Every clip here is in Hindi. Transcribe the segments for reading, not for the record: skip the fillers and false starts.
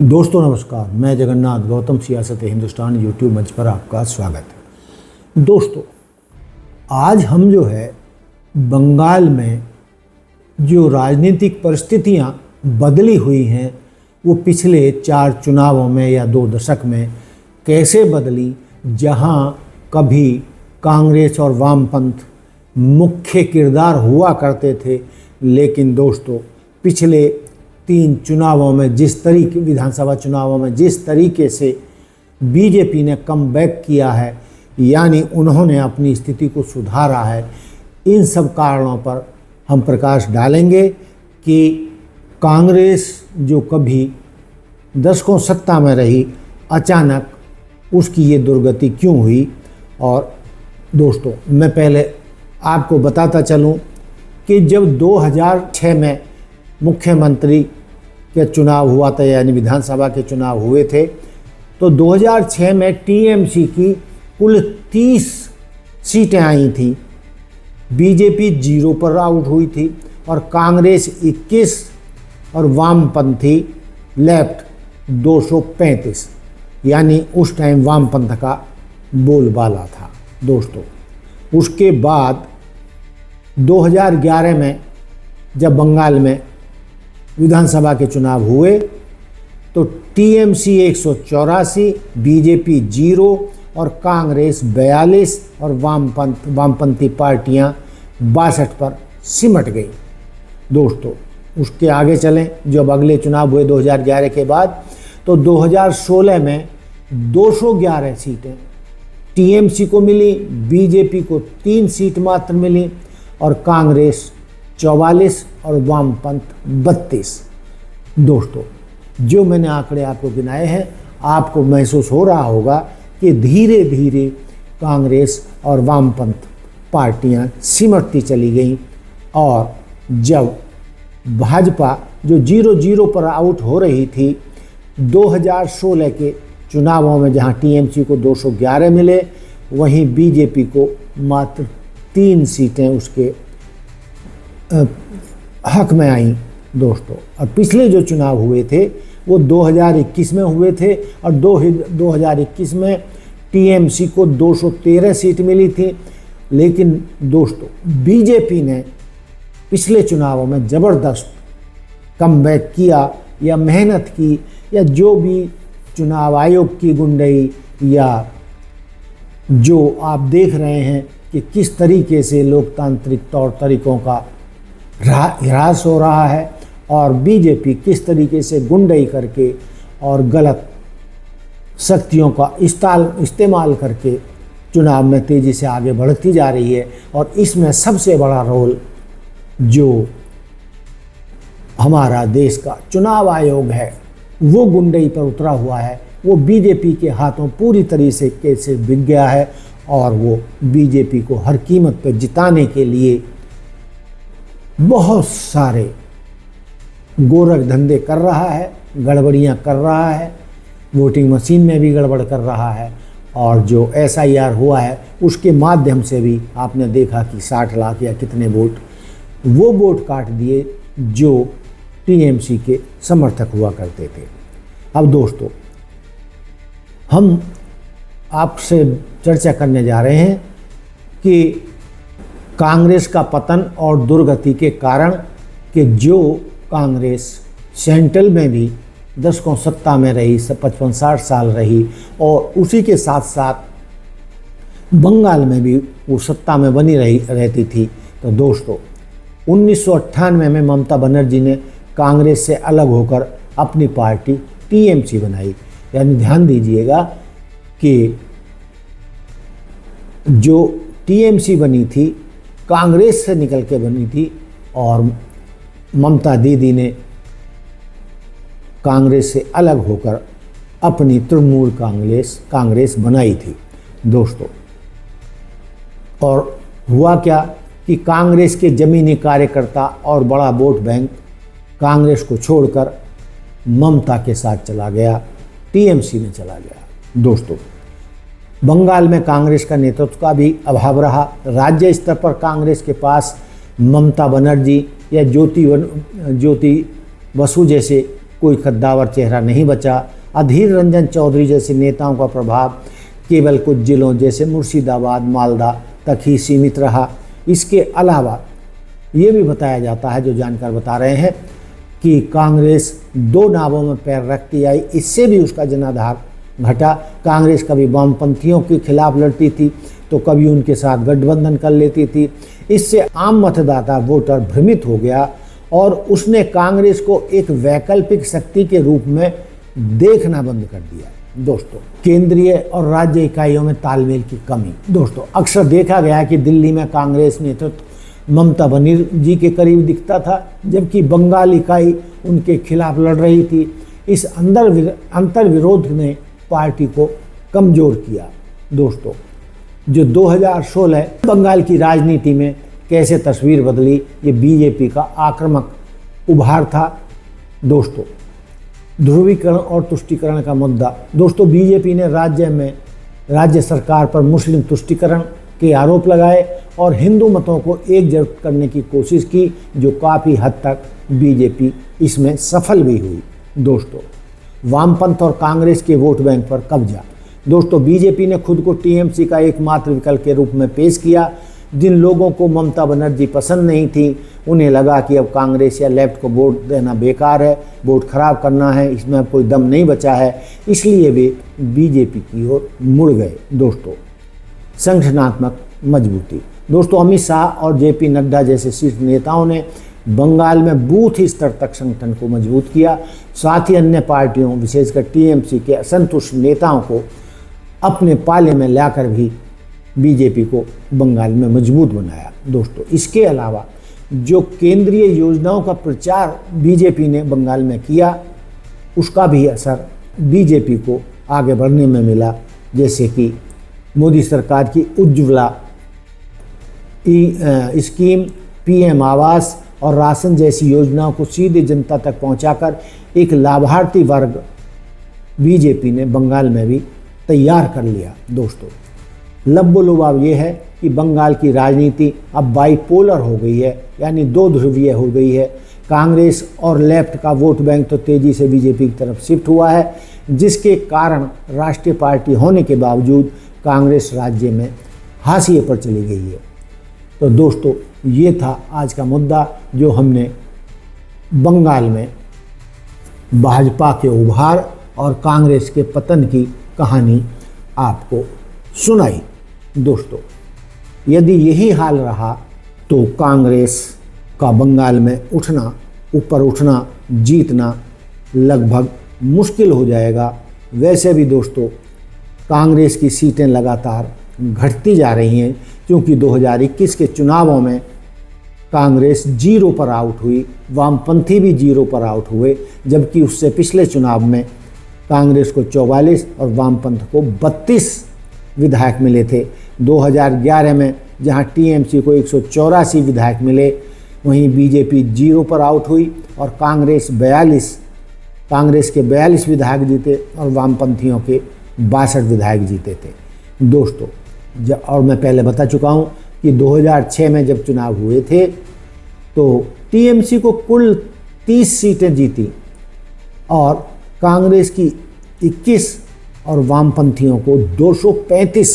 दोस्तों नमस्कार, मैं जगन्नाथ गौतम सियासत हिंदुस्तान यूट्यूब मंच पर आपका स्वागत है। दोस्तों आज हम जो है बंगाल में जो राजनीतिक परिस्थितियां बदली हुई हैं वो पिछले 4 चुनावों में या 2 दशक में कैसे बदली, जहां कभी कांग्रेस और वामपंथ मुख्य किरदार हुआ करते थे, लेकिन दोस्तों पिछले 3 चुनावों में विधानसभा चुनावों में जिस तरीके से बीजेपी ने कमबैक किया है, यानी उन्होंने अपनी स्थिति को सुधारा है, इन सब कारणों पर हम प्रकाश डालेंगे कि कांग्रेस जो कभी दशकों सत्ता में रही, अचानक उसकी ये दुर्गति क्यों हुई। और दोस्तों मैं पहले आपको बताता चलूं कि जब 2006 में मुख्यमंत्री के चुनाव हुआ था, यानी विधानसभा के चुनाव हुए थे, तो 2006 में टीएमसी की कुल 30 सीटें आई थी, बीजेपी 0 पर आउट हुई थी और कांग्रेस 21 और वामपंथी लेफ्ट 235, यानी उस टाइम वामपंथ का बोलबाला था। दोस्तों उसके बाद 2011 में जब बंगाल में विधानसभा के चुनाव हुए तो टीएमसी 184, बीजेपी 0 और कांग्रेस 42 और वामपंथी पार्टियां 62 पर सिमट गई। दोस्तों उसके आगे चलें, जब अगले चुनाव हुए 2011 के बाद, तो 2016 में 211 सीटें टीएमसी को मिली, बीजेपी को 3 सीट मात्र मिली और कांग्रेस 44 और वामपंथ 32। दोस्तों जो मैंने आंकड़े आपको गिनाए हैं, आपको महसूस हो रहा होगा कि धीरे धीरे कांग्रेस और वामपंथ पार्टियां सिमटती चली गईं और जब भाजपा जो 0-0 पर आउट हो रही थी 2016 के चुनावों में, जहां टीएमसी को 211 मिले, वहीं बीजेपी को मात्र 3 सीटें उसके हक में आई। दोस्तों और पिछले जो चुनाव हुए थे वो 2021 में हुए थे और 2021 में टीएमसी को 213 सीट मिली थी, लेकिन दोस्तों बीजेपी ने पिछले चुनावों में ज़बरदस्त कमबैक किया या मेहनत की, या जो भी चुनाव आयोग की गुंडई या जो आप देख रहे हैं कि किस तरीके से लोकतांत्रिक तौर तरीकों का ह्रास हो रहा है और बीजेपी किस तरीके से गुंडई करके और गलत शक्तियों का इस्तेमाल करके चुनाव में तेज़ी से आगे बढ़ती जा रही है। और इसमें सबसे बड़ा रोल जो हमारा देश का चुनाव आयोग है वो गुंडई पर उतरा हुआ है, वो बीजेपी के हाथों पूरी तरीके से बिक गया है और वो बीजेपी को हर कीमत पर जिताने के लिए बहुत सारे गोरख धंधे कर रहा है, गड़बड़ियां कर रहा है, वोटिंग मशीन में भी गड़बड़ कर रहा है और जो एसआईआर हुआ है उसके माध्यम से भी आपने देखा कि 60 लाख या कितने वो वोट काट दिए जो टीएमसी के समर्थक हुआ करते थे। अब दोस्तों हम आपसे चर्चा करने जा रहे हैं कि कांग्रेस का पतन और दुर्गति के कारण, कि जो कांग्रेस सेंट्रल में भी दशकों सत्ता में रही, 55-60 साल रही और उसी के साथ साथ बंगाल में भी वो सत्ता में बनी रहती थी। तो दोस्तों 1998 में ममता बनर्जी ने कांग्रेस से अलग होकर अपनी पार्टी टीएमसी बनाई, यानी ध्यान दीजिएगा कि जो टीएमसी बनी थी कांग्रेस से निकल के बनी थी और ममता दीदी ने कांग्रेस से अलग होकर अपनी तृणमूल कांग्रेस बनाई थी। दोस्तों और हुआ क्या कि कांग्रेस के ज़मीनी कार्यकर्ता और बड़ा वोट बैंक कांग्रेस को छोड़कर ममता के साथ चला गया, टीएमसी में चला गया। दोस्तों बंगाल में कांग्रेस का नेतृत्व का भी अभाव रहा। राज्य स्तर पर कांग्रेस के पास ममता बनर्जी या ज्योति बसु जैसे कोई कद्दावर चेहरा नहीं बचा। अधीर रंजन चौधरी जैसे नेताओं का प्रभाव केवल कुछ जिलों जैसे मुर्शिदाबाद, मालदा तक ही सीमित रहा। इसके अलावा ये भी बताया जाता है, जो जानकार बता रहे हैं, कि कांग्रेस दो नावों में पैर रखती आई, इससे भी उसका जनाधार घटा। कांग्रेस कभी वामपंथियों के खिलाफ लड़ती थी तो कभी उनके साथ गठबंधन कर लेती थी। इससे आम मतदाता वोटर भ्रमित हो गया और उसने कांग्रेस को एक वैकल्पिक शक्ति के रूप में देखना बंद कर दिया। दोस्तों, केंद्रीय और राज्य इकाइयों में तालमेल की कमी। दोस्तों, अक्सर देखा गया है कि दिल्ली में कांग्रेस नेतृत्व ममता बनर्जी के करीब दिखता था, जबकि बंगाल इकाई उनके खिलाफ लड़ रही थी। इस अंतर विरोध ने पार्टी को कमजोर किया। दोस्तों, जो 2016 बंगाल की राजनीति में कैसे तस्वीर बदली, ये बीजेपी का आक्रामक उभार था। दोस्तों, ध्रुवीकरण और तुष्टीकरण का मुद्दा। दोस्तों, बीजेपी ने राज्य सरकार पर मुस्लिम तुष्टीकरण के आरोप लगाए और हिंदू मतों को एकजुट करने की कोशिश की, जो काफ़ी हद तक बीजेपी इसमें सफल भी हुई। दोस्तों, वामपंथ और कांग्रेस के वोट बैंक पर कब्जा। दोस्तों, बीजेपी ने खुद को टीएमसी का एकमात्र विकल्प के रूप में पेश किया। जिन लोगों को ममता बनर्जी पसंद नहीं थी, उन्हें लगा कि अब कांग्रेस या लेफ्ट को वोट देना बेकार है, वोट खराब करना है, इसमें अब कोई दम नहीं बचा है, इसलिए वे बीजेपी की ओर मुड़ गए। दोस्तों, संगठनात्मक मजबूती। दोस्तों, अमित शाह और जेपी नड्डा जैसे शीर्ष नेताओं ने बंगाल में बूथ स्तर तक संगठन को मजबूत किया। साथ ही अन्य पार्टियों, विशेषकर टीएमसी के असंतुष्ट नेताओं को अपने पाले में लाकर भी बीजेपी को बंगाल में मजबूत बनाया। दोस्तों, इसके अलावा जो केंद्रीय योजनाओं का प्रचार बीजेपी ने बंगाल में किया, उसका भी असर बीजेपी को आगे बढ़ने में मिला। जैसे कि मोदी सरकार की उज्ज्वला स्कीम, पीएम आवास और राशन जैसी योजनाओं को सीधे जनता तक पहुंचाकर एक लाभार्थी वर्ग बीजेपी ने बंगाल में भी तैयार कर लिया। दोस्तों, लब्बो-लुबाब ये है कि बंगाल की राजनीति अब बाइपोलर हो गई है, यानी दो ध्रुवीय हो गई है। कांग्रेस और लेफ्ट का वोट बैंक तो तेज़ी से बीजेपी की तरफ शिफ्ट हुआ है, जिसके कारण राष्ट्रीय पार्टी होने के बावजूद कांग्रेस राज्य में हाशिए पर चली गई है। तो दोस्तों, ये था आज का मुद्दा, जो हमने बंगाल में भाजपा के उभार और कांग्रेस के पतन की कहानी आपको सुनाई। दोस्तों, यदि यही हाल रहा तो कांग्रेस का बंगाल में ऊपर उठना, जीतना लगभग मुश्किल हो जाएगा। वैसे भी दोस्तों, कांग्रेस की सीटें लगातार घटती जा रही हैं, क्योंकि 2021 के चुनावों में कांग्रेस 0 पर आउट हुई, वामपंथी भी 0 पर आउट हुए, जबकि उससे पिछले चुनाव में कांग्रेस को 44 और वामपंथ को 32 विधायक मिले थे। 2011 में जहां टीएमसी को 184 विधायक मिले, वहीं बीजेपी 0 पर आउट हुई और कांग्रेस के 42 विधायक जीते और वामपंथियों के 62 विधायक जीते थे। दोस्तों, और मैं पहले बता चुका हूं कि 2006 में जब चुनाव हुए थे तो टीएमसी को कुल 30 सीटें जीती और कांग्रेस की 21 और वामपंथियों को 235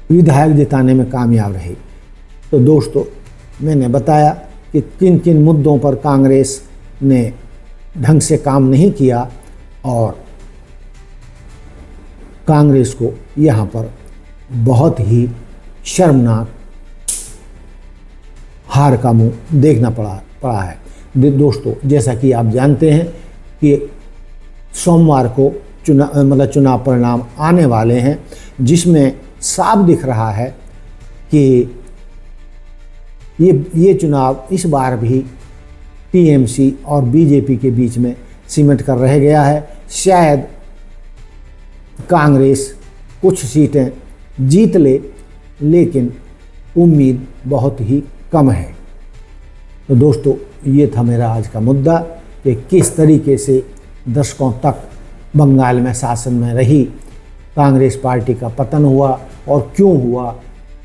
विधायक जिताने में कामयाब रही। तो दोस्तों, मैंने बताया कि किन किन मुद्दों पर कांग्रेस ने ढंग से काम नहीं किया और कांग्रेस को यहाँ पर बहुत ही शर्मनाक हार का मुंह देखना पड़ा है। दोस्तों, जैसा कि आप जानते हैं कि सोमवार को चुनाव परिणाम आने वाले हैं, जिसमें साफ दिख रहा है कि ये चुनाव इस बार भी टीएमसी और बीजेपी के बीच में सिमट कर रह गया है। शायद कांग्रेस कुछ सीटें जीत ले, लेकिन उम्मीद बहुत ही कम है। तो दोस्तों, ये था मेरा आज का मुद्दा कि किस तरीके से दशकों तक बंगाल में शासन में रही कांग्रेस पार्टी का पतन हुआ और क्यों हुआ।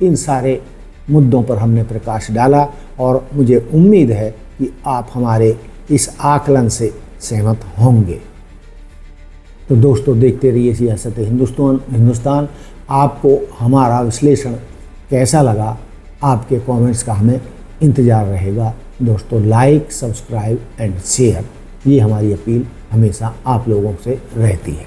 इन सारे मुद्दों पर हमने प्रकाश डाला और मुझे उम्मीद है कि आप हमारे इस आकलन से सहमत होंगे। तो दोस्तों देखते रहिए सियासत हिंदुस्तान। आपको हमारा विश्लेषण कैसा लगा, आपके कमेंट्स का हमें इंतज़ार रहेगा। दोस्तों लाइक, सब्सक्राइब एंड शेयर, ये हमारी अपील हमेशा आप लोगों से रहती है।